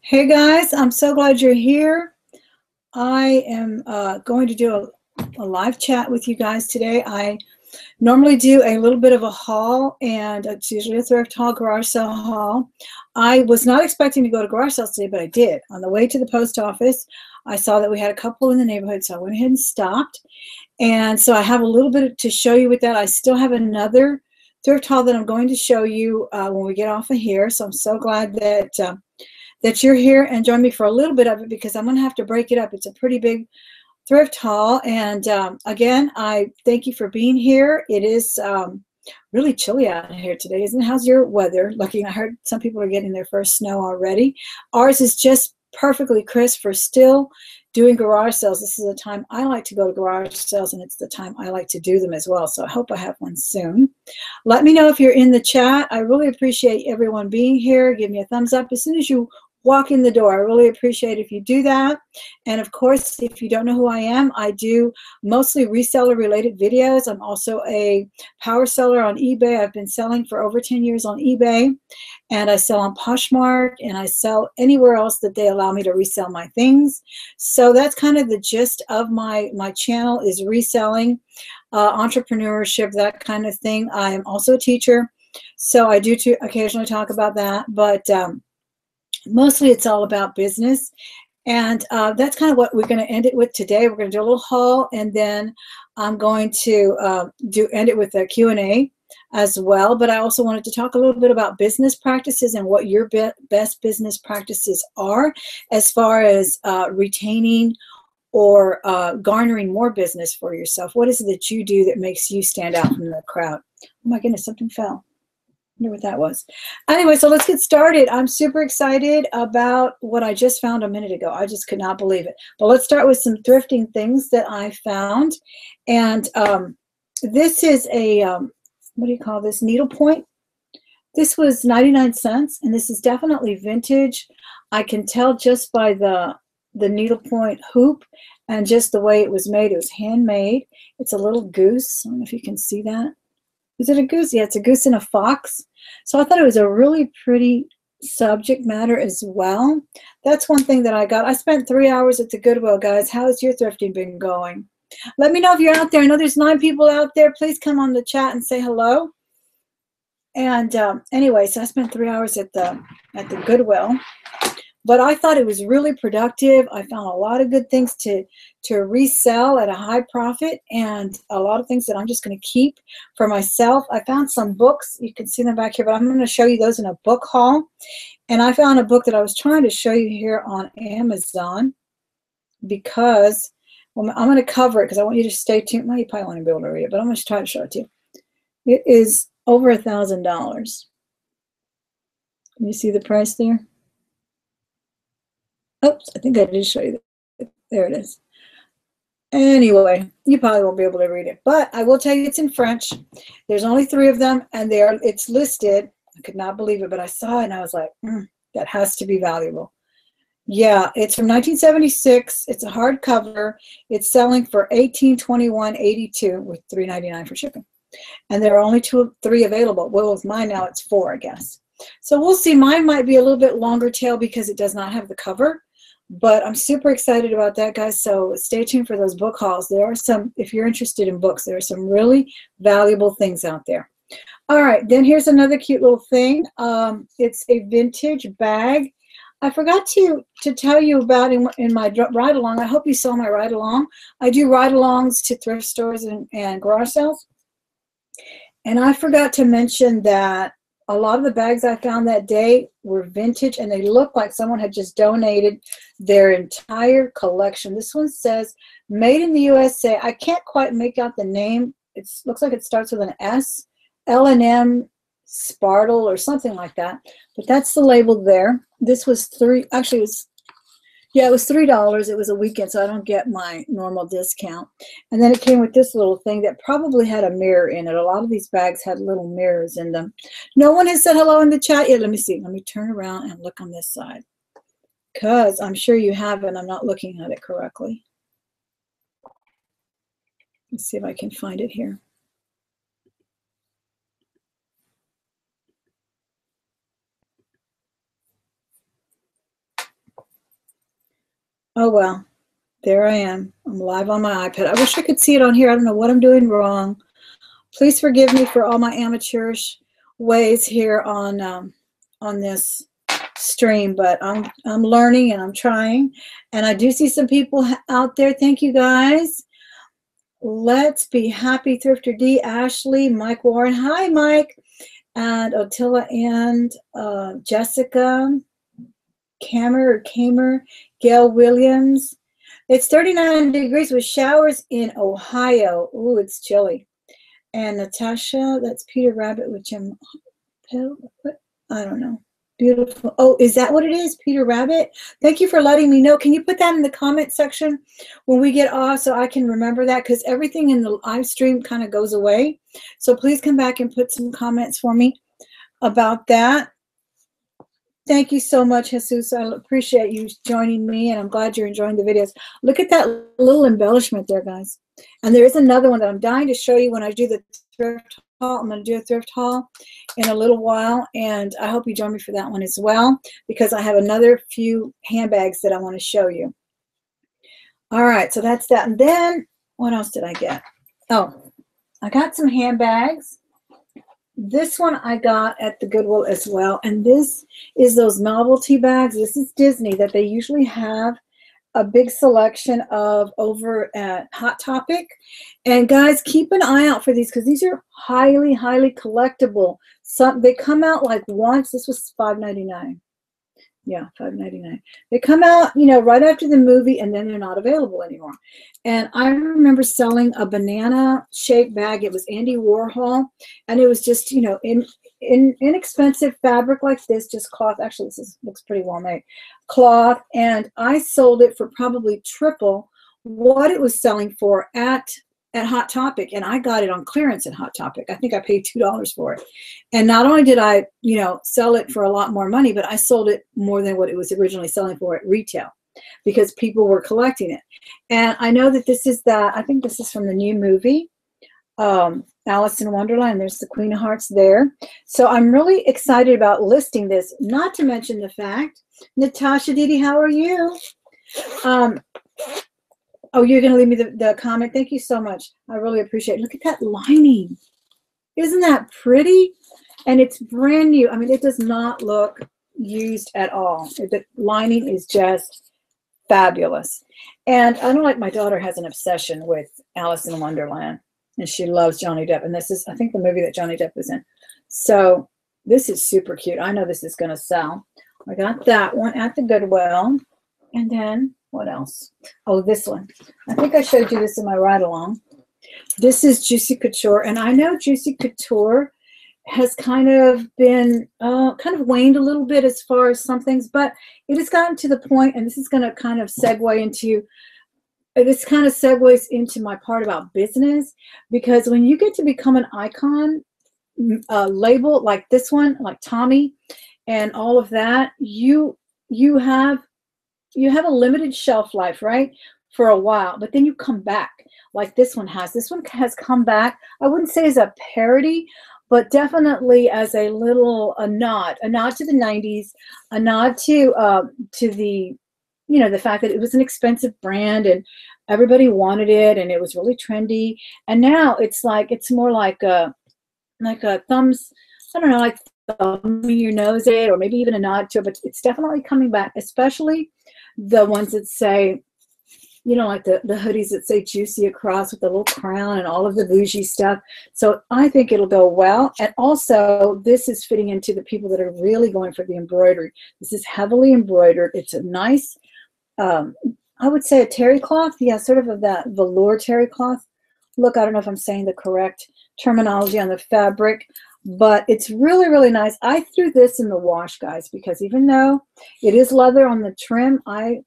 Hey guys, I'm so glad you're here. I am going to do a live chat with you guys today. I normally do a little bit of a haul, and it's usually a thrift haul, garage sale haul. I was not expecting to go to garage sales today, but I did. On the way to the post office, I saw that we had a couple in the neighborhood, so I went ahead and stopped. And so I have a little bit to show you with that. I still have another thrift haul that I'm going to show you when we get off of here. So I'm so glad that you're here and join me for a little bit of it, because I'm going to have to break it up. It's a pretty big thrift haul. And again, I thank you for being here. It is really chilly out here today, isn't it? How's your weather looking? I heard some people are getting their first snow already. Ours is just perfectly crisp for still doing garage sales. This is the time I like to go to garage sales, and it's the time I like to do them as well. So I hope I have one soon. Let me know if you're in the chat. I really appreciate everyone being here. Give me a thumbs up as soon as you walk in the door. I really appreciate if you do that. And of course, if you don't know who I am, I do mostly reseller related videos. I'm also a power seller on eBay. I've been selling for over 10 years on eBay, and I sell on Poshmark, and I sell anywhere else that they allow me to resell my things. So that's kind of the gist of my channel, is reselling, entrepreneurship, that kind of thing. I am also a teacher, so I do occasionally talk about that, but mostly it's all about business. And that's kind of what we're going to end it with today. We're going to do a little haul, and then I'm going to end it with a Q&A as well. But I also wanted to talk a little bit about business practices and what your best business practices are as far as retaining or garnering more business for yourself. What is it that you do that makes you stand out from the crowd? Oh my goodness, something fell. I wonder what that was. Anyway, so let's get started. I'm super excited about what I just found a minute ago. I just could not believe it. But let's start with some thrifting things that I found. And this is a, what do you call this, needlepoint. This was 99 cents, and this is definitely vintage. I can tell just by the needlepoint hoop and just the way it was made. It was handmade. It's a little goose. I don't know if you can see that. Is it a goose? Yeah, it's a goose and a fox. So I thought it was a really pretty subject matter as well. That's one thing that I got. I spent 3 hours at the Goodwill, guys. How has your thrifting been going? Let me know if you're out there. I know there's 9 people out there. Please come on the chat and say hello. And anyway, so I spent 3 hours at the Goodwill. But I thought it was really productive. I found a lot of good things to resell at a high profit, and a lot of things that I'm just going to keep for myself. I found some books. You can see them back here, but I'm going to show you those in a book haul. And I found a book that I was trying to show you here on Amazon, because I'm going to cover it because I want you to stay tuned. Well, you probably won't be able to read it, but I'm going to try to show it to you. It is over $1,000. Can you see the price there? Oops, I think I did show you that. There it is. Anyway, you probably won't be able to read it, but I will tell you it's in French. There's only 3 of them, and it's listed. I could not believe it, but I saw it and I was like, that has to be valuable. Yeah, it's from 1976. It's a hardcover. It's selling for $18.21.82 with $3.99 for shipping. And there are only 3 available. Well, with mine now it's 4, I guess. So we'll see. Mine might be a little bit longer tail because it does not have the cover. But I'm super excited about that, guys. So stay tuned for those book hauls. There are some, if you're interested in books, there are some really valuable things out there. All right, then here's another cute little thing. It's a vintage bag. I forgot to tell you about in my ride along. I hope you saw my ride along. I do ride alongs to thrift stores and garage sales. And I forgot to mention that a lot of the bags I found that day were vintage, and they look like someone had just donated their entire collection. This one says made in the USA. I can't quite make out the name. It looks like it starts with an S, L&M Spartle or something like that. But that's the label there. This was actually it was $3. It was a weekend, so I don't get my normal discount. And then it came with this little thing that probably had a mirror in it. A lot of these bags had little mirrors in them. No one has said hello in the chat yet. Let me see. Let me turn around and look on this side, because I'm sure you haven't. I'm not looking at it correctly. Let's see if I can find it here. Oh, well, there I am. I'm live on my iPad. I wish I could see it on here. I don't know what I'm doing wrong. Please forgive me for all my amateurish ways here on this stream, but I'm learning and I'm trying. And I do see some people out there. Thank you, guys. Let's be happy, Thrifter D, Ashley, Mike Warren. Hi, Mike. And Otilla and Jessica, Kamer, Gail Williams. It's 39 degrees with showers in Ohio. Ooh, it's chilly. And Natasha, that's Peter Rabbit with Jim Pill. I don't know. Beautiful. Oh, is that what it is? Peter Rabbit? Thank you for letting me know. Can you put that in the comment section when we get off so I can remember that? Because everything in the live stream kind of goes away. So please come back and put some comments for me about that. Thank you so much, Jesus. I appreciate you joining me, and I'm glad you're enjoying the videos. Look at that little embellishment there, guys. And there is another one that I'm dying to show you when I do the thrift haul. I'm going to do a thrift haul in a little while, and I hope you join me for that one as well, because I have another few handbags that I want to show you. All right, so that's that. And then what else did I get? Oh, I got some handbags. This one I got at the Goodwill as well, and this is those novelty bags. This is Disney that they usually have a big selection of over at Hot Topic. And guys, keep an eye out for these because these are highly, highly collectible. They come out like once. This was $5.99. Yeah, $5.99. They come out, you know, right after the movie, and then they're not available anymore. And I remember selling a banana-shaped bag. It was Andy Warhol, and it was just, you know, inexpensive fabric like this, just cloth. Actually, looks pretty well made. Cloth, and I sold it for probably triple what it was selling for at Hot Topic, and I got it on clearance at Hot Topic. I think I paid $2 for it. And not only did I, you know, sell it for a lot more money, but I sold it more than what it was originally selling for at retail because people were collecting it. And I know that this is I think this is from the new movie, Alice in Wonderland. There's the Queen of Hearts there. So I'm really excited about listing this, not to mention the fact, Natasha Didi, how are you? Oh, you're going to leave me the comment. Thank you so much. I really appreciate it. Look at that lining. Isn't that pretty? And it's brand new. I mean, it does not look used at all. The lining is just fabulous. And I know, like, my daughter has an obsession with Alice in Wonderland, and she loves Johnny Depp. And this is, I think, the movie that Johnny Depp was in. So this is super cute. I know this is going to sell. I got that one at the Goodwill. And then what else? Oh, this one. I think I showed you this in my ride along. This is Juicy Couture, and I know Juicy Couture has kind of been kind of waned a little bit as far as some things, but it has gotten to the point, and this is going to kind of segue into my part about business, because when you get to become an icon label like this one, like Tommy, and all of that, you have a limited shelf life, right, for a while, but then you come back like this one has. This one has come back, I wouldn't say as a parody, but definitely as a nod to the 90s, a nod to the, you know, the fact that it was an expensive brand and everybody wanted it and it was really trendy. And now it's more like a thumbs, I don't know, like thumbing your nose at it, or maybe even a nod to it, but it's definitely coming back, especially the ones that say, you know, like the hoodies that say Juicy across with the little crown and all of the bougie stuff. So I think it'll go well. And also, this is fitting into the people that are really going for the embroidery. This is heavily embroidered. It's a nice, I would say a terry cloth. Yeah, sort of that velour terry cloth. Look, I don't know if I'm saying the correct terminology on the fabric, but it's really, really nice. I threw this in the wash, guys, because even though it is leather on the trim, I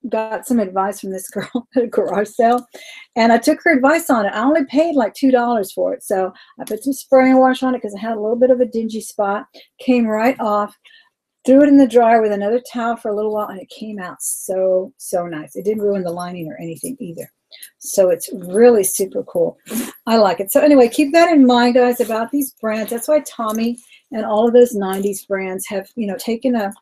got some advice from this girl at a garage sale, and I took her advice on it. I only paid like $2 for it. So I put some spray and wash on it because I had a little bit of a dingy spot. Came right off, threw it in the dryer with another towel for a little while, and it came out so, so nice. It didn't ruin the lining or anything either. So it's really super cool. I like it. So anyway, keep that in mind, guys, about these brands. That's why Tommy And all of those 90s brands have, you know, taken a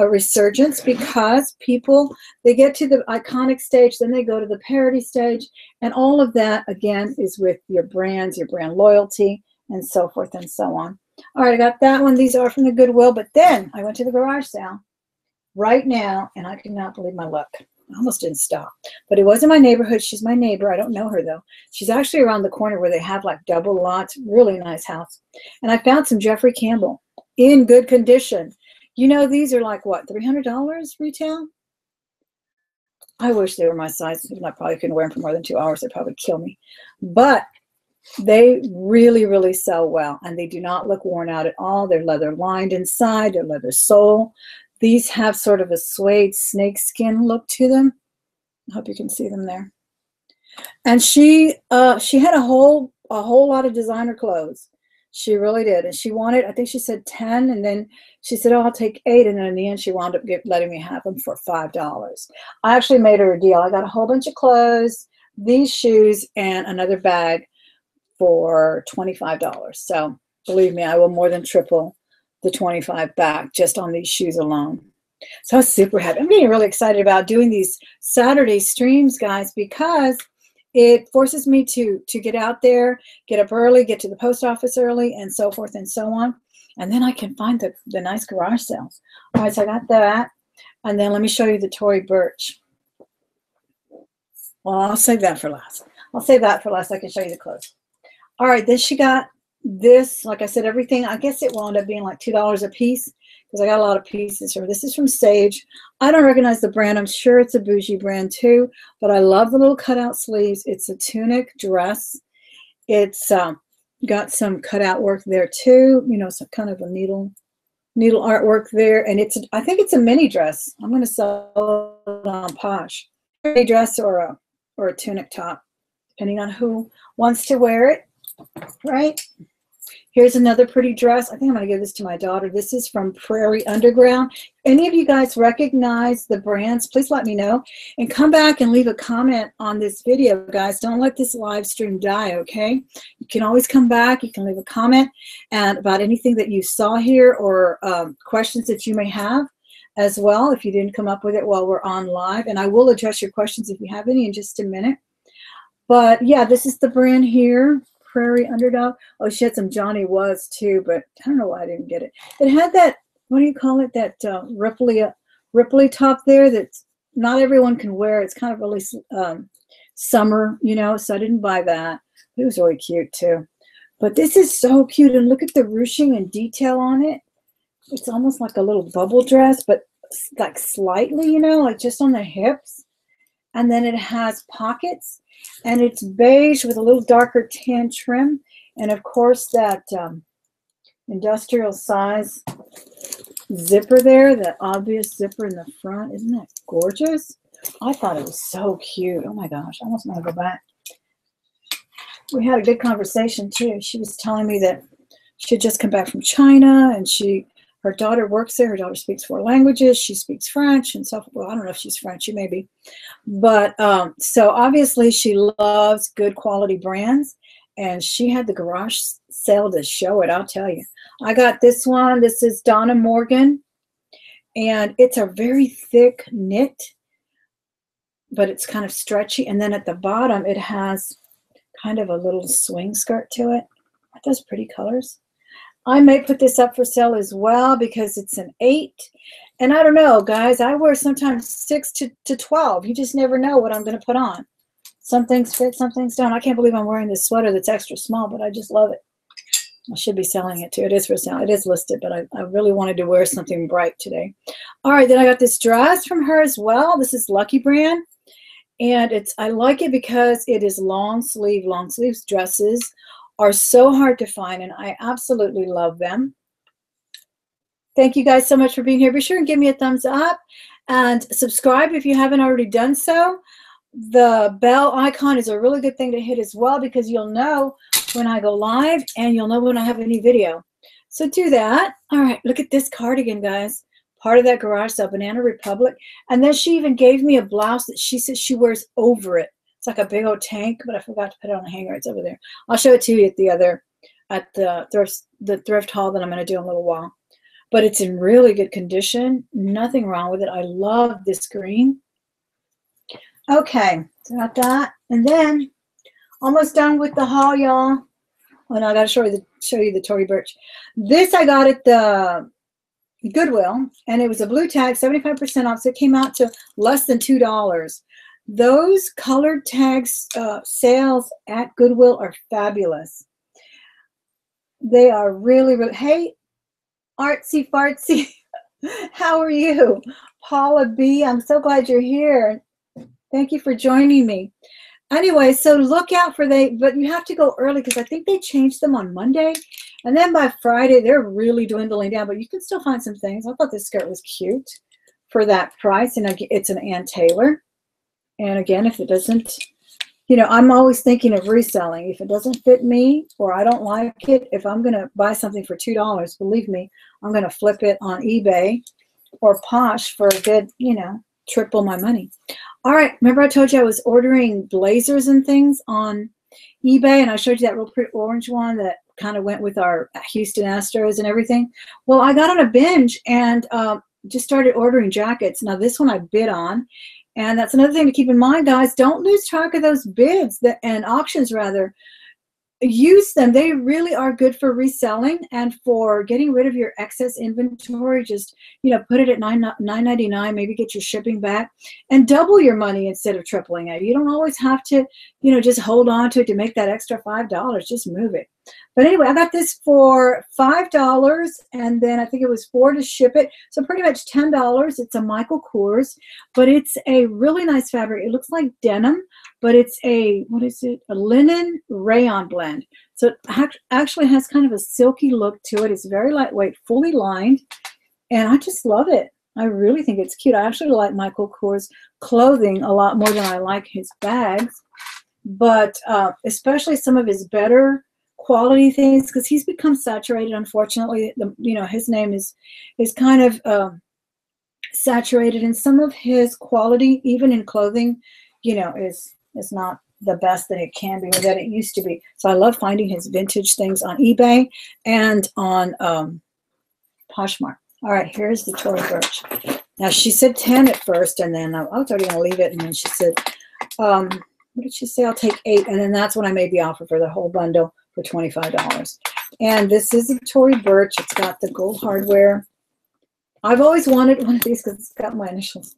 resurgence because people, they get to the iconic stage, then they go to the parody stage, and all of that, again, is with your brands, your brand loyalty, and so forth and so on. All right, I got that one. These are from the Goodwill, but then I went to the garage sale right now, and I could not believe my luck. I almost didn't stop. But it was in my neighborhood. She's my neighbor. I don't know her, though. She's actually around the corner where they have, like, double lots. Really nice house. And I found some Jeffrey Campbell in good condition. You know, these are like, what, $300 retail? I wish they were my size. I probably couldn't wear them for more than 2 hours. They'd probably kill me. But they really, really sell well, and they do not look worn out at all. They're leather lined inside. They're leather sole. These have sort of a suede snake skin look to them. I hope you can see them there. And she had a whole lot of designer clothes. She really did. And she wanted, I think she said 10, and then she said, oh, I'll take 8. And then in the end, she wound up letting me have them for $5. I actually made her a deal. I got a whole bunch of clothes, these shoes, and another bag for $25. So believe me, I will more than triple the 25 back just on these shoes alone. So I was super happy. I'm getting really excited about doing these Saturday streams, guys, because it forces me to get out there, get up early, get to the post office early, and so forth and so on. And then I can find the nice garage sales. All right, so I got that. And then let me show you the Tory Burch. Well, I'll save that for last. I'll save that for last. I can show you the clothes. All right, then she got this, like I said, everything. I guess it wound up being like $2 a piece because I got a lot of pieces from. This is from Sage. I don't recognize the brand. I'm sure it's a bougie brand too, but I love the little cutout sleeves. It's a tunic dress. It's got some cutout work there too. You know, some kind of a needle artwork there, and I think it's a mini dress. I'm going to sell it on Posh. A dress or a tunic top, depending on who wants to wear it. Right? Here's another pretty dress. I think I'm going to give this to my daughter. This is from Prairie Underground. Any of you guys recognize the brands, please let me know. And come back and leave a comment on this video, guys. Don't let this live stream die, okay? You can always come back. You can leave a comment about anything that you saw here or questions that you may have as well if you didn't come up with it while we're on live. And I will address your questions if you have any in just a minute. But, yeah, this is the brand here. Prairie Underdog. Oh, she had some Johnny Was too, but I don't know why I didn't get it. It had that, what do you call it, that ripply top there that not everyone can wear. It's kind of really summer, you know, so I didn't buy that. It was really cute too. But this is so cute, and look at the ruching and detail on it. It's almost like a little bubble dress, but like slightly, you know, like just on the hips. And then it has pockets, and it's beige with a little darker tan trim. And of course that industrial size zipper there, that obvious zipper in the front. Isn't that gorgeous? I thought it was so cute. Oh my gosh, I almost want to go back. We had a good conversation too. She was telling me that she had just come back from China, and her daughter works there. Her daughter speaks 4 languages. She speaks French and so forth. Well, I don't know if she's French. She may be. But so obviously she loves good quality brands, and she had the garage sale to show it, I'll tell you. I got this one. This is Donna Morgan, and it's a very thick knit, but it's kind of stretchy. And then at the bottom, it has kind of a little swing skirt to it. Aren't those pretty colors? I may put this up for sale as well because it's an 8. And I don't know, guys. I wear sometimes 6 to 12. You just never know what I'm going to put on. Some things fit, some things don't. I can't believe I'm wearing this sweater that's extra small, but I just love it. I should be selling it too. It is for sale. It is listed, but I really wanted to wear something bright today. All right, then I got this dress from her as well. This is Lucky Brand. And I like it because it is long sleeves dresses are so hard to find, and I absolutely love them. Thank you guys so much for being here. Be sure and give me a thumbs up and subscribe if you haven't already done so. The bell icon is a really good thing to hit as well because you'll know when I go live and you'll know when I have a new video. So do that. All right, look at this cardigan, guys. Part of that garage sale, Banana Republic. And then she even gave me a blouse that she says she wears over it. It's like a big old tank, but I forgot to put it on a hanger. It's over there. I'll show it to you at the other at the thrift haul that I'm going to do in a little while. But it's in really good condition. Nothing wrong with it. I love this green. Okay, so got that. And then almost done with the haul, y'all. Oh, no, I got to show you the Tory Burch. This I got at the Goodwill, and it was a blue tag, 75% off, so it came out to less than $2. Those colored tags sales at Goodwill are fabulous. They are really, really, hey, Artsy Fartsy, how are you? Paula B, I'm so glad you're here. Thank you for joining me. Anyway, so look out for but you have to go early because I think they changed them on Monday. And then by Friday, they're really dwindling down, but you can still find some things. I thought this skirt was cute for that price. And it's an Ann Taylor. And again, if it doesn't, you know, I'm always thinking of reselling. If it doesn't fit me or I don't like it, if I'm going to buy something for $2, believe me, I'm going to flip it on eBay or Posh for a good, you know, triple my money. All right, remember I told you I was ordering blazers and things on eBay, and I showed you that real pretty orange one that kind of went with our Houston Astros and everything. Well, I got on a binge and just started ordering jackets. Now, this one I bid on, and that's another thing to keep in mind, guys. Don't lose track of those bids and auctions, rather. Use them. They really are good for reselling and for getting rid of your excess inventory. Just, you know, put it at $9.99, maybe get your shipping back and double your money instead of tripling it. You don't always have to, you know, just hold on to it to make that extra $5. Just move it. But anyway, I got this for $5, and then I think it was $4 to ship it. So pretty much $10. It's a Michael Kors, but it's a really nice fabric. It looks like denim, but it's a, what is it? A linen rayon blend. So it actually has kind of a silky look to it. It's very lightweight, fully lined, and I just love it. I really think it's cute. I actually like Michael Kors clothing a lot more than I like his bags, but especially some of his better quality things, because he's become saturated, unfortunately. You know, his name is kind of saturated, and some of his quality, even in clothing, you know, is not the best that it can be or that it used to be. So I love finding his vintage things on eBay and on Poshmark. All right, here's the Tory Burch. Now, she said 10 at first, and then I was already going to leave it, and then she said, what did she say? I'll take 8, and then that's when I made the offer for the whole bundle for $25. And this is a Tory Burch. It's got the gold hardware. I've always wanted one of these because it's got my initials.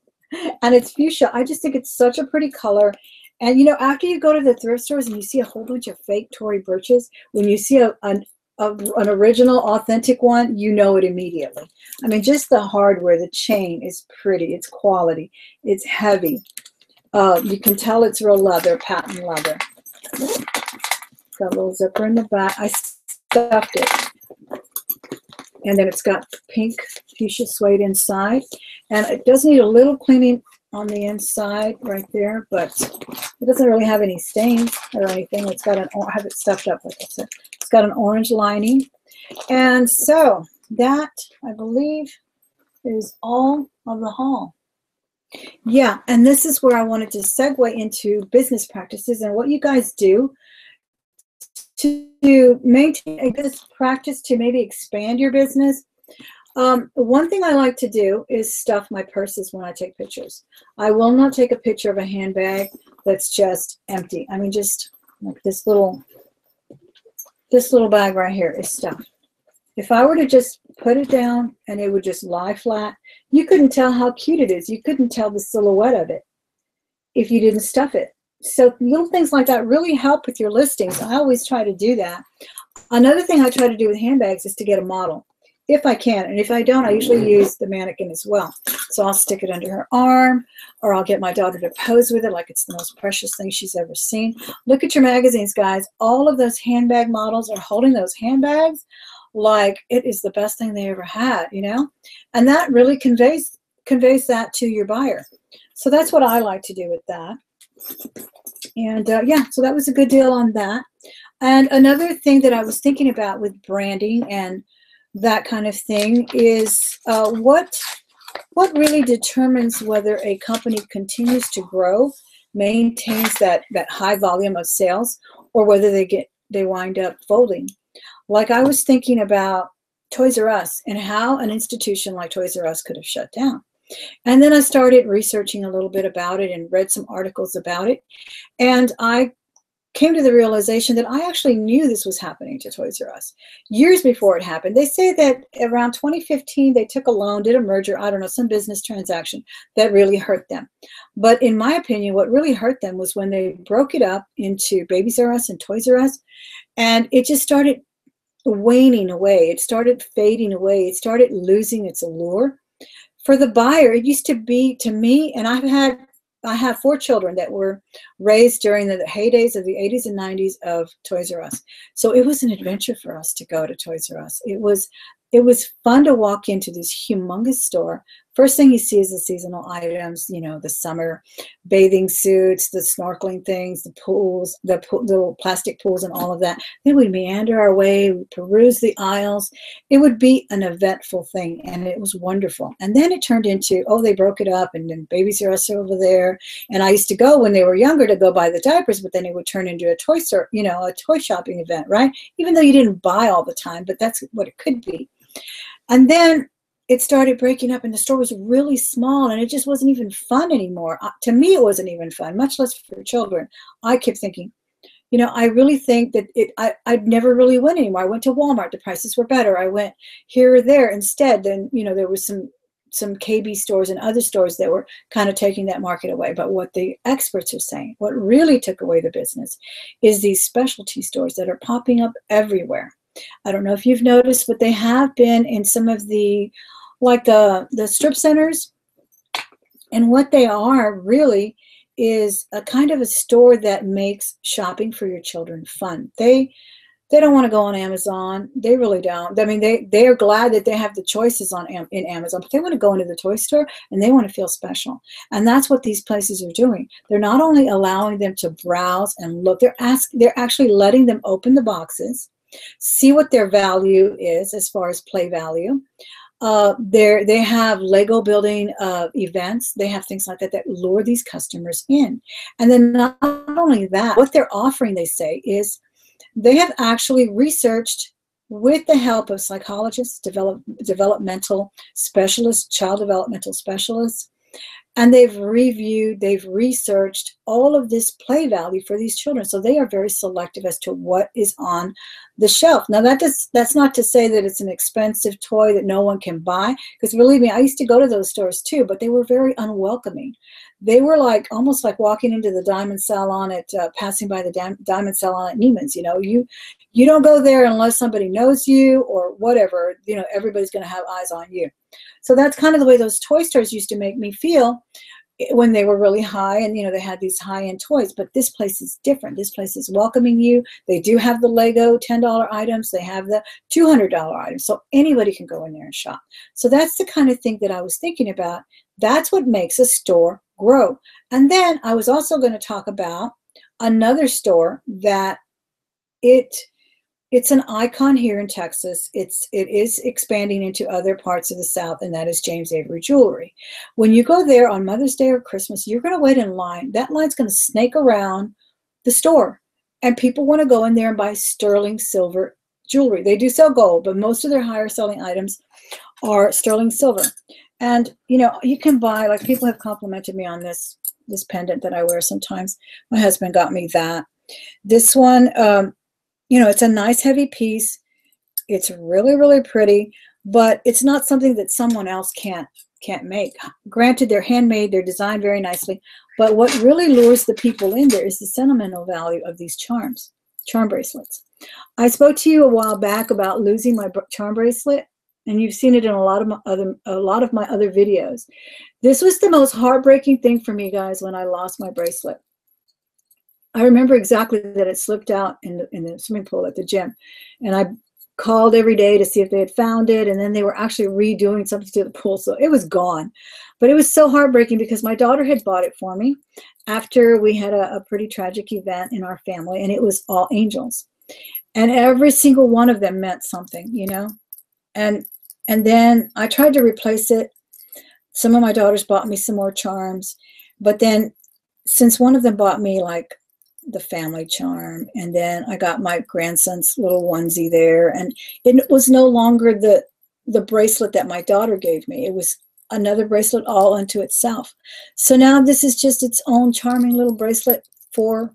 And it's fuchsia. I just think it's such a pretty color. And, you know, after you go to the thrift stores and you see a whole bunch of fake Tory Burches, when you see an original, authentic one, you know it immediately. I mean, just the hardware, the chain is pretty. It's quality. It's heavy. You can tell it's real leather, patent leather. Got a little zipper in the back. I stuffed it. And then it's got pink fuchsia suede inside. And it does need a little cleaning on the inside right there, but it doesn't really have any stains or anything. It's got I have it stuffed up, like I said. It's got an orange lining. And so that, I believe, is all of the haul. Yeah, and this is where I wanted to segue into business practices and what you guys do to maintain a business practice to maybe expand your business. One thing I like to do is stuff my purses when I take pictures. I will not take a picture of a handbag that's just empty. I mean, just like this little bag right here is stuffed. If I were to just put it down and it would just lie flat, you couldn't tell how cute it is. You couldn't tell the silhouette of it if you didn't stuff it. So little things like that really help with your listings. I always try to do that. Another thing I try to do with handbags is to get a model, if I can. And if I don't, I usually use the mannequin as well. So I'll stick it under her arm, or I'll get my daughter to pose with it like it's the most precious thing she's ever seen. Look at your magazines, guys. All of those handbag models are holding those handbags like it is the best thing they ever had, you know? And that really conveys that to your buyer. So that's what I like to do with that. And yeah, so that was a good deal on that. And another thing that I was thinking about with branding and that kind of thing is what really determines whether a company continues to grow, maintains that high volume of sales, or whether they get they wind up folding. Like I was thinking about Toys R Us and how an institution like Toys R Us could have shut down. And then I started researching a little bit about it and read some articles about it. And I came to the realization that I actually knew this was happening to Toys R Us years before it happened. They say that around 2015, they took a loan, did a merger, I don't know, some business transaction that really hurt them. But in my opinion, what really hurt them was when they broke it up into Babies R Us and Toys R Us, and it just started waning away. It started fading away. It started losing its allure. For the buyer, it used to be, to me, and I have 4 children that were raised during the heydays of the 80s and 90s of Toys R Us. So it was an adventure for us to go to Toys R Us. It was fun to walk into this humongous store. First thing you see is the seasonal items, you know, the summer bathing suits, the snorkeling things, the pools, the little plastic pools and all of that. Then we'd meander our way, we'd peruse the aisles. It would be an eventful thing, and it was wonderful. And then it turned into, oh, they broke it up, and then Babies R Us are over there. And I used to go when they were younger to go buy the diapers, but then it would turn into a toy store, you know, a toy shopping event, right? Even though you didn't buy all the time, but that's what it could be. And then it started breaking up, and the store was really small, and it just wasn't even fun anymore. To me, it wasn't even fun, much less for children. I kept thinking, you know, I really think that I'd never really went anymore. I went to Walmart, the prices were better. I went here or there instead. Then, you know, there was some KB stores and other stores that were kind of taking that market away. But what the experts are saying, what really took away the business is these specialty stores that are popping up everywhere. I don't know if you've noticed, but they have been in some of the, like the strip centers. And what they are really is a kind of a store that makes shopping for your children fun. They don't want to go on Amazon. They really don't. I mean, they are glad that they have the choices in Amazon, but they want to go into the toy store and they want to feel special. And that's what these places are doing. They're not only allowing them to browse and look, they're actually letting them open the boxes, see what their value is as far as play value. They have Lego building events. They have things like that that lure these customers in. And then not only that, what they're offering, they say, is they have actually researched with the help of psychologists, developmental specialists, child developmental specialists, and they've researched all of this play value for these children. So they are very selective as to what is on the shelf. Now that's not to say that it's an expensive toy that no one can buy, because believe me, I used to go to those stores too, but they were very unwelcoming. They were like almost like walking into the diamond salon at passing by the diamond salon at Neiman's. You know, you don't go there unless somebody knows you or whatever. You know, everybody's going to have eyes on you. So that's kind of the way those toy stores used to make me feel when they were really high, and you know, they had these high-end toys. But this place is different. This place is welcoming you. They do have the Lego $10 items. They have the $200 items. So anybody can go in there and shop. So that's the kind of thing that I was thinking about. That's what makes a store grow. And then I was also going to talk about another store that it's an icon here in Texas. It is expanding into other parts of the South, and that is James Avery Jewelry. When you go there on Mother's Day or Christmas, you're going to wait in line. That line's going to snake around the store, and people want to go in there and buy sterling silver jewelry. They do sell gold, but most of their higher selling items are sterling silver. And you know, you can buy, like, people have complimented me on this pendant that I wear sometimes. My husband got me that. This one, you know, it's a nice heavy piece. It's really, really pretty, but it's not something that someone else can't make. Granted, they're handmade, they're designed very nicely, but what really lures the people in there is the sentimental value of these charm bracelets. I spoke to you a while back about losing my charm bracelet, and you've seen it in a lot of my other videos. This was the most heartbreaking thing for me, guys, when I lost my bracelet. I remember exactly that it slipped out in the swimming pool at the gym, and I called every day to see if they had found it, and then they were actually redoing something to the pool, so it was gone. But it was so heartbreaking because my daughter had bought it for me after we had a pretty tragic event in our family, and it was all angels, and every single one of them meant something, you know. And then I tried to replace it. Some of my daughters bought me some more charms, but then since one of them bought me like the family charm, and then I got my grandson's little onesie there, and it was no longer the bracelet that my daughter gave me. It was another bracelet all unto itself. So now this is just its own charming little bracelet for,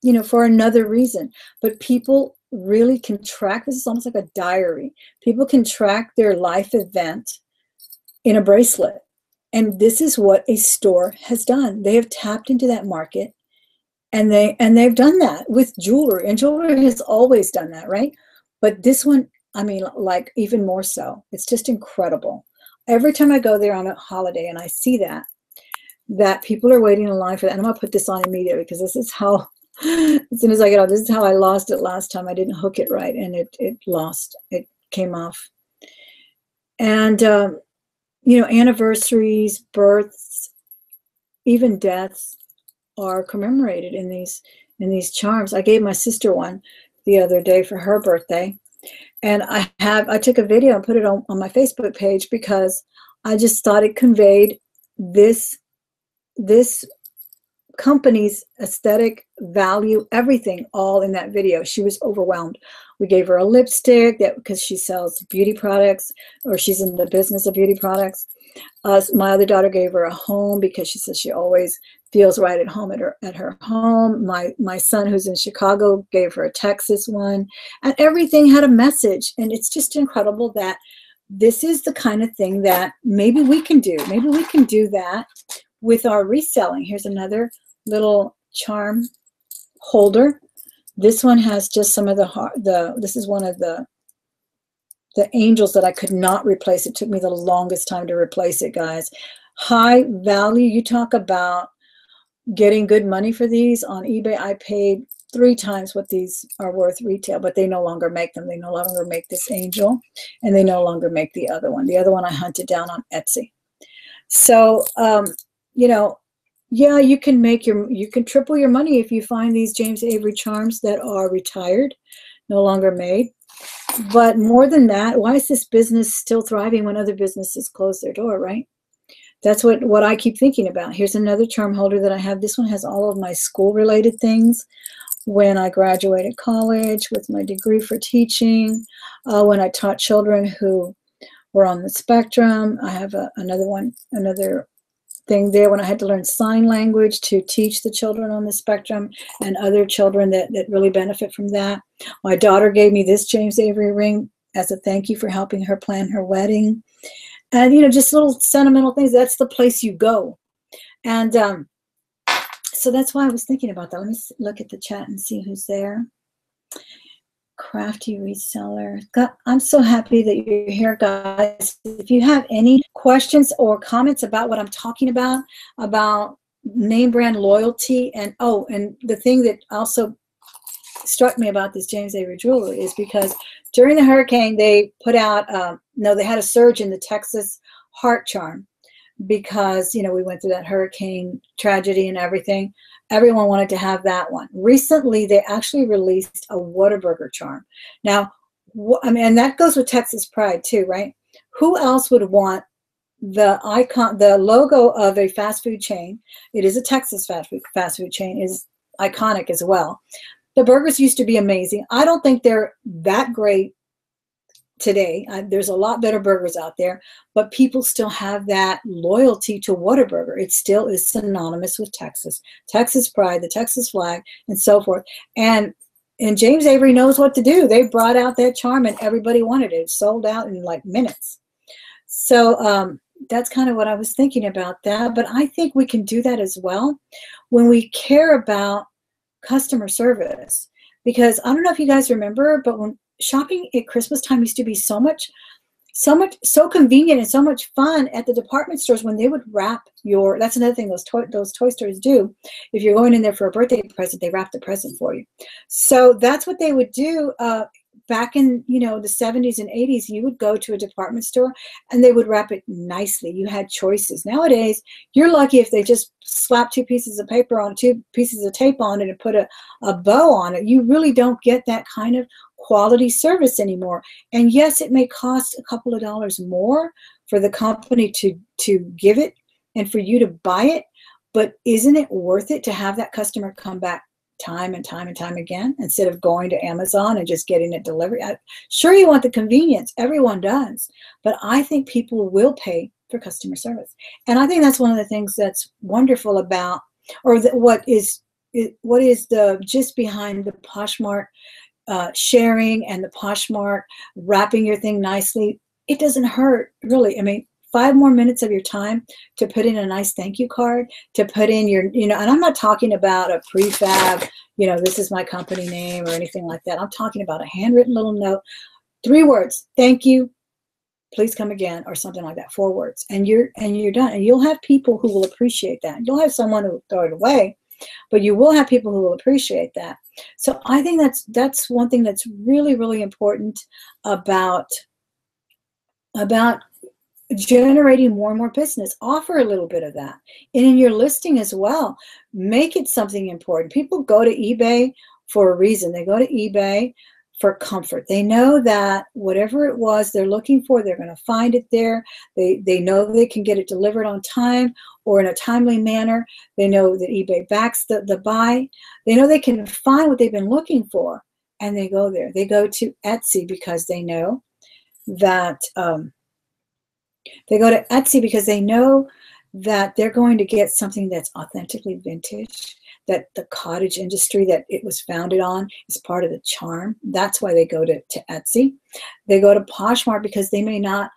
you know, for another reason. But people really can track, this is almost like a diary. People can track their life event in a bracelet. And this is what a store has done. They have tapped into that market, and they've done that with jewelry. And jewelry has always done that, right? But this one, I mean, like even more so. It's just incredible. Every time I go there on a holiday and I see that people are waiting in line for that. And I'm gonna put this on immediately because this is how, as soon as I get out, this is how I lost it last time. I didn't hook it right, and it came off. And you know, anniversaries, births, even deaths are commemorated in these charms. I gave my sister one the other day for her birthday. And I took a video and put it on my Facebook page because I just thought it conveyed this company's aesthetic value, everything, all in that video. She was overwhelmed. We gave her a lipstick because she sells beauty products, or she's in the business of beauty products. My other daughter gave her a home because she says she always feels right at home at her home. My son, who's in Chicago, gave her a Texas one, and everything had a message. And it's just incredible that this is the kind of thing that maybe we can do. Maybe we can do that with our reselling. Here's another little charm holder. This one has just some of this is one of the angels that I could not replace. It took me the longest time to replace it, guys. High value. You talk about getting good money for these on eBay. I paid 3 times what these are worth retail, but they no longer make them. They no longer make this angel, and they no longer make the other one. The other one I hunted down on Etsy. So, you know, yeah, you can triple your money if you find these James Avery charms that are retired, no longer made. But more than that, why is this business still thriving when other businesses close their door, right? That's what I keep thinking about. Here's another charm holder that I have. This one has all of my school-related things. When I graduated college with my degree for teaching, when I taught children who were on the spectrum. I have another thing there when I had to learn sign language to teach the children on the spectrum and other children that really benefit from that. My daughter gave me this James Avery ring as a thank you for helping her plan her wedding. And, you know, just little sentimental things. That's the place you go. And so that's why I was thinking about that. Let me look at the chat and see who's there. Crafty reseller. God, I'm so happy that you're here, guys. If you have any questions or comments about what I'm talking about name brand loyalty, and the thing that also struck me about this James Avery jewelry is because during the hurricane, they put out, they had a surge in the Texas heart charm because, you know, we went through that hurricane tragedy and everything. Everyone wanted to have that one. Recently, they actually released a Whataburger charm. Now, I mean, and that goes with Texas pride too, right? Who else would want the icon, the logo of a fast food chain? It is a Texas fast food chain, is iconic as well. The burgers used to be amazing. I don't think they're that great today. There's a lot better burgers out there, but people still have that loyalty to Whataburger. It still is synonymous with Texas, Texas pride, the Texas flag, and so forth. And James Avery knows what to do. They brought out that charm and everybody wanted it. It sold out in like minutes. So that's kind of what I was thinking about that. But I think we can do that as well when we care about customer service. Because I don't know if you guys remember, but when shopping at Christmas time used to be so convenient and so much fun at the department stores when they would wrap your, that's another thing those toy stores do. If you're going in there for a birthday present, they wrap the present for you. So that's what they would do back in, you know, the 70s and 80s. You would go to a department store and they would wrap it nicely. You had choices. Nowadays, you're lucky if they just slap 2 pieces of paper on, 2 pieces of tape on it and put a bow on it. You really don't get that kind of quality service anymore. And yes, it may cost a couple of dollars more for the company to give it and for you to buy it, but isn't it worth it to have that customer come back time and time and time again instead of going to Amazon and just getting it delivered. Sure, you want the convenience. Everyone does. But I think people will pay for customer service. And I think that's one of the things that's wonderful about, or what is the gist behind the Poshmark sharing and the Poshmark wrapping your thing nicely. It doesn't hurt, really. I mean, 5 more minutes of your time to put in a nice thank you card, to put in your, and I'm not talking about a prefab, this is my company name or anything like that. I'm talking about a handwritten little note, 3 words, thank you, please come again, or something like that, 4 words, and you're done. And you'll have people who will appreciate that. You'll have someone who will throw it away, but you will have people who will appreciate that. So I think that's one thing that's really, really important about generating more and more business. Offer a little bit of that. And in your listing as well, make it something important. People go to eBay for a reason. They go to eBay for comfort. They know that whatever it was they're looking for, they're going to find it there. They know they can get it delivered on time or in a timely manner. They know that eBay backs the buy. They know they can find what they've been looking for, and they go there. They go to Etsy because they know that they're going to get something that's authentically vintage, that the cottage industry that it was founded on is part of the charm. That's why they go to Etsy. They go to Poshmark because they may not,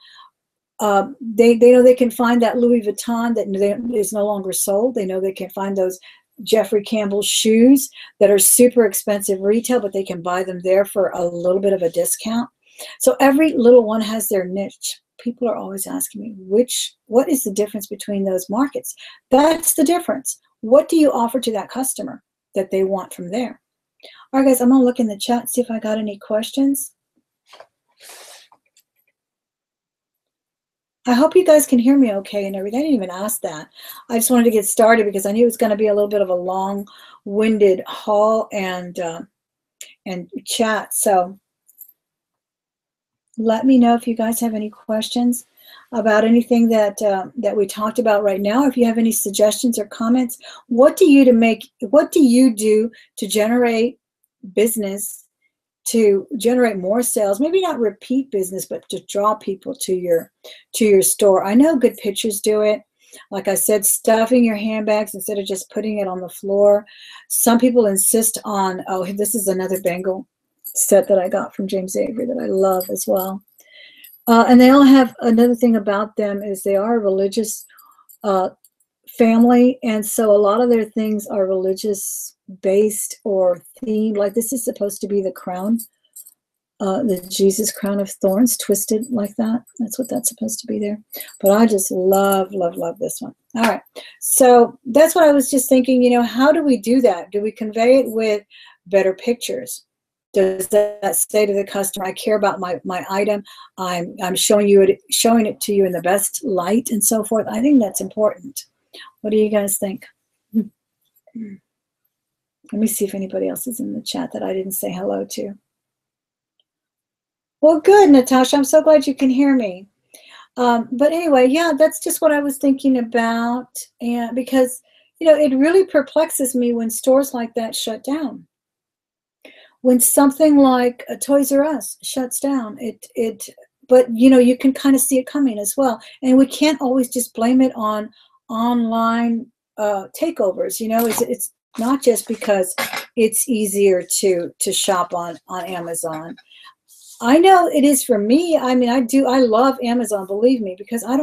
they know they can find that Louis Vuitton that is no longer sold. They know they can find those Jeffrey Campbell shoes that are super expensive retail, but they can buy them there for a little bit of a discount. So every little one has their niche. People are always asking me, what is the difference between those markets? That's the difference. What do you offer to that customer that they want from there? All right, guys, I'm going to look in the chat, see if I got any questions. I hope you guys can hear me okay and everything. I didn't even ask that. I just wanted to get started because I knew it was going to be a little bit of a long-winded haul and chat. So let me know if you guys have any questions about anything that we talked about right now. If you have any suggestions or comments, what do you do to generate business, to generate more sales? Maybe not repeat business, but to draw people to your store. I know good pictures do it. Like I said, stuffing your handbags instead of just putting it on the floor. Some people insist on, oh, this is another bangle set that I got from James Avery that I love as well. And they all have, another thing about them is they are a religious family, and so a lot of their things are religious based or themed. Like this is supposed to be the crown, the Jesus crown of thorns, twisted like that. That's what that's supposed to be there. But I just love, love, love this one. All right, so that's what I was just thinking, how do we do that? Do we convey it with better pictures? Does that say to the customer, I care about my item, I'm showing it to you in the best light and so forth? I think that's important. What do you guys think? Let me see if anybody else is in the chat that I didn't say hello to. Well, good, Natasha. I'm so glad you can hear me. But anyway, yeah, that's just what I was thinking about. And because, it really perplexes me when stores like that shut down. When something like a Toys R Us shuts down, but you can kind of see it coming as well. And we can't always just blame it on online takeovers. It's not just because it's easier to shop on Amazon. I know it is for me. I mean, I love Amazon, believe me, because I'm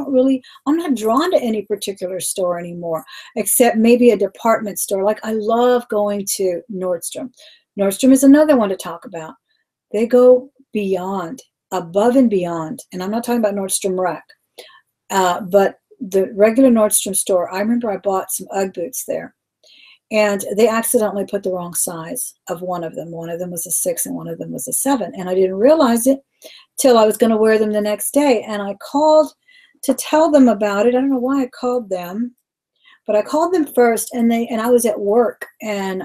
not drawn to any particular store anymore, except maybe a department store. Like I love going to Nordstrom. Nordstrom is another one to talk about. They go beyond, above and beyond. And I'm not talking about Nordstrom Rack, but the regular Nordstrom store. I remember I bought some UGG boots there, and they accidentally put the wrong size of one of them. One of them was a 6 and one of them was a 7. And I didn't realize it till I was going to wear them the next day. And I called to tell them about it. I don't know why I called them, but I called them first, and I was at work, and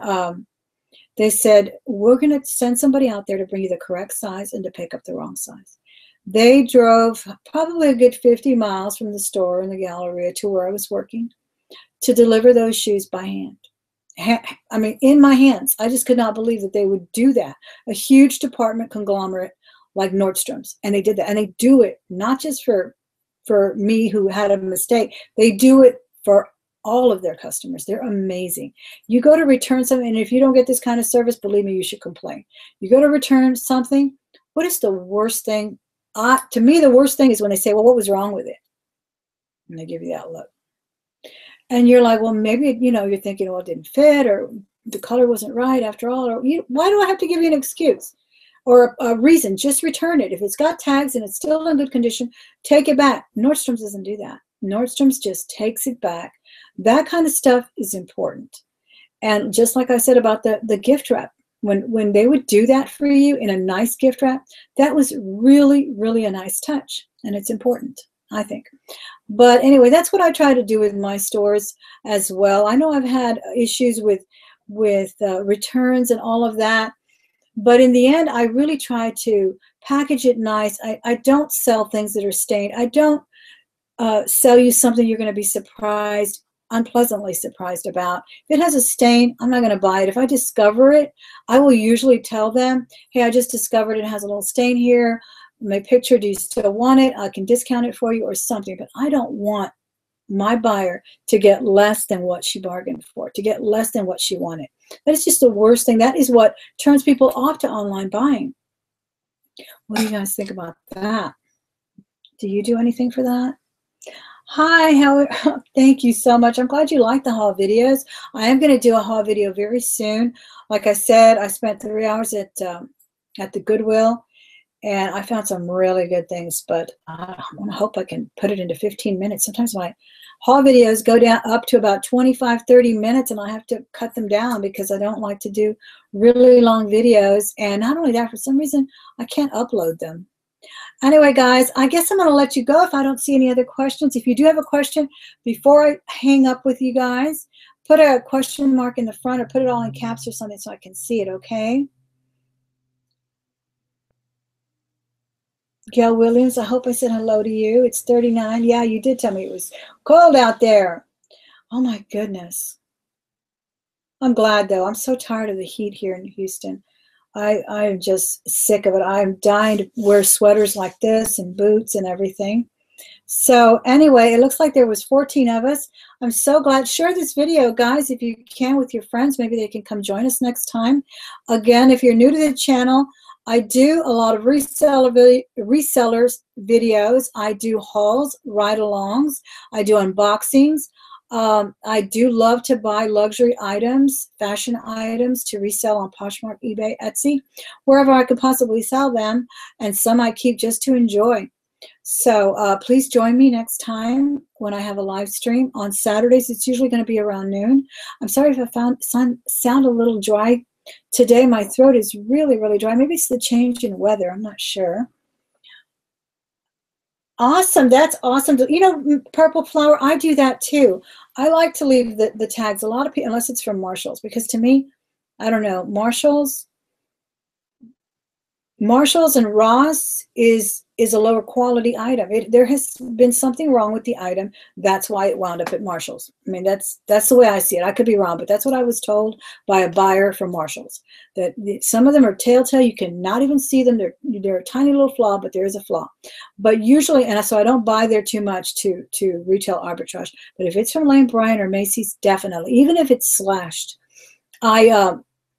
they said, we're going to send somebody out there to bring you the correct size and to pick up the wrong size. They drove probably a good 50 miles from the store in the Galleria to where I was working to deliver those shoes by hand. I mean, in my hands. I just could not believe that they would do that. A huge department conglomerate like Nordstrom's, and they did that. And they do it not just for me who had a mistake. They do it for all of their customers. They're amazing. You go to return something, and if you don't get this kind of service, believe me, you should complain. You go to return something, what is the worst thing? To me, the worst thing is when they say, well, what was wrong with it? And they give you that look. And you're like, well, maybe, you know, you're thinking, well, it didn't fit, or the color wasn't right after all, or why do I have to give you an excuse or a reason? Just return it. If it's got tags and it's still in good condition, take it back. Nordstrom's doesn't do that. Nordstrom's just takes it back. That kind of stuff is important. And just like I said about the gift wrap, when they would do that for you in a nice gift wrap, that was really, really a nice touch. And it's important, I think. But anyway, that's what I try to do with my stores as well. I know I've had issues with returns and all of that. But in the end, I really try to package it nice. I don't sell things that are stained. I don't sell you something you're going to be unpleasantly surprised about. If it has a stain, I'm not going to buy it. If I discover it, I will usually tell them, hey, I just discovered it has a little stain here. My picture, do you still want it? I can discount it for you or something. But I don't want my buyer to get less than what she bargained for, to get less than what she wanted. That is just the worst thing. That is what turns people off to online buying. What do you guys think about that? Do you do anything for that? Hi, thank you so much. I'm glad you like the haul videos. I am going to do a haul video very soon. Like I said, I spent 3 hours at the Goodwill, and I found some really good things, but I hope I can put it into 15 minutes. Sometimes my haul videos go down up to about 25, 30 minutes, and I have to cut them down because I don't like to do really long videos. And not only that, for some reason, I can't upload them. Anyway, guys, I guess I'm going to let you go if I don't see any other questions. If you do have a question, before I hang up with you guys, put a question mark in the front or put it all in caps or something so I can see it, okay? Gail Williams, I hope I said hello to you. It's 39. Yeah, you did tell me it was cold out there. Oh, my goodness. I'm glad, though. I'm so tired of the heat here in Houston. I'm just sick of it. I'm dying to wear sweaters like this and boots and everything. So anyway, it looks like there was 14 of us. I'm so glad. Share this video, guys, if you can, with your friends. Maybe they can come join us next time. Again, if you're new to the channel, I do a lot of resellers videos. I do hauls, ride-alongs. I do unboxings. I do love to buy luxury items, fashion items to resell on Poshmark, eBay, Etsy, wherever I could possibly sell them, and some I keep just to enjoy. So please join me next time when I have a live stream on Saturdays. It's usually going to be around noon. I'm sorry if I sound a little dry today. My throat is really, really dry. Maybe it's the change in weather. I'm not sure. Awesome. That's awesome. You know, Purple Flower, I do that too. I like to leave the tags. A lot of people, unless it's from Marshalls, because to me, I don't know, Marshalls and Ross is a lower quality item. There has been something wrong with the item. That's why it wound up at Marshalls. I mean, that's the way I see it. I could be wrong, but that's what I was told by a buyer from Marshalls. That some of them are telltale. You cannot even see them. They're a tiny little flaw, but there is a flaw. But usually, and so I don't buy there too much to retail arbitrage. But if it's from Lane Bryant or Macy's, definitely. Even if it's slashed,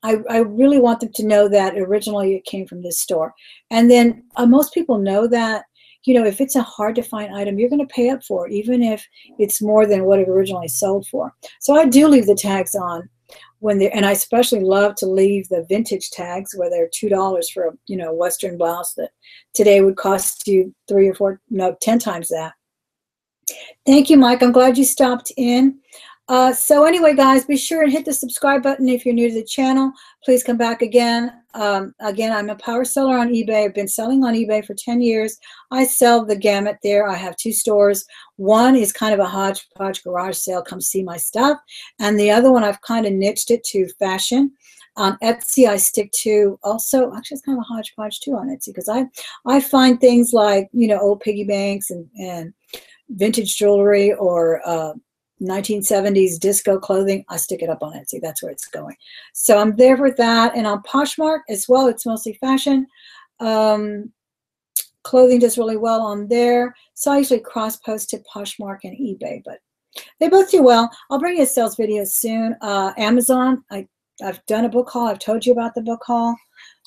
I really want them to know that originally it came from this store. And then most people know that, you know, if it's a hard to find item, you're going to pay up for it, even if it's more than what it originally sold for. So I do leave the tags on when they're, and I especially love to leave the vintage tags where they're $2 for a, you know, Western blouse that today would cost you 3 or 4, no, 10 times that. Thank you, Mike. I'm glad you stopped in. So anyway, guys, be sure and hit the subscribe button if you're new to the channel. Please come back again. Again, I'm a power seller on eBay. I've been selling on eBay for 10 years. I sell the gamut there. I have 2 stores. One is kind of a hodgepodge garage sale. Come see my stuff. And the other one, I've kind of niched it to fashion. On Etsy, I stick to also, actually, it's kind of a hodgepodge too on Etsy, because I find things like, you know, old piggy banks and vintage jewelry, or 1970s disco clothing, I stick it up on Etsy. That's where it's going. So I'm there for that. And on Poshmark as well, it's mostly fashion. Clothing does really well on there. So I usually cross-post to Poshmark and eBay, but they both do well. I'll bring you a sales video soon. Amazon, I've done a book haul. I've told you about the book haul.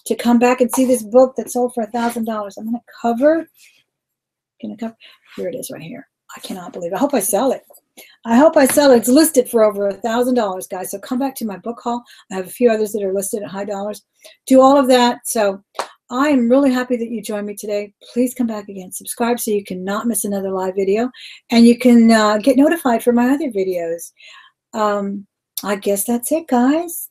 To come back and see this book that sold for $1,000. I'm going to cover. Here it is right here. I cannot believe it. I hope I sell it. I hope I sell it. It's listed for over $1,000, guys. So come back to my book haul. I have a few others that are listed at high dollars. Do all of that. So I am really happy that you joined me today. Please come back again. Subscribe so you cannot miss another live video. And you can get notified for my other videos. I guess that's it, guys.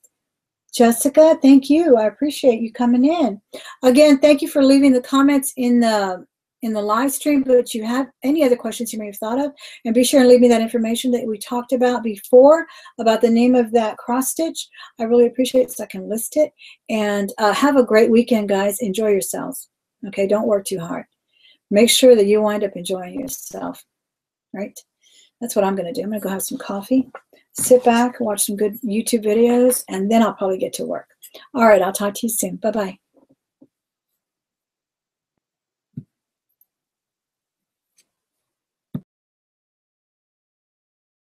Jessica, thank you. I appreciate you coming in. Again, thank you for leaving the comments in the live stream, but you have any other questions you may have thought of, and be sure and leave me that information that we talked about before about the name of that cross stitch. I really appreciate it so I can list it. And have a great weekend, guys. Enjoy yourselves. Okay, don't work too hard. Make sure that you wind up enjoying yourself, right? That's what I'm going to do. I'm going to go have some coffee, sit back, watch some good YouTube videos, and then I'll probably get to work. All right, I'll talk to you soon. Bye-bye.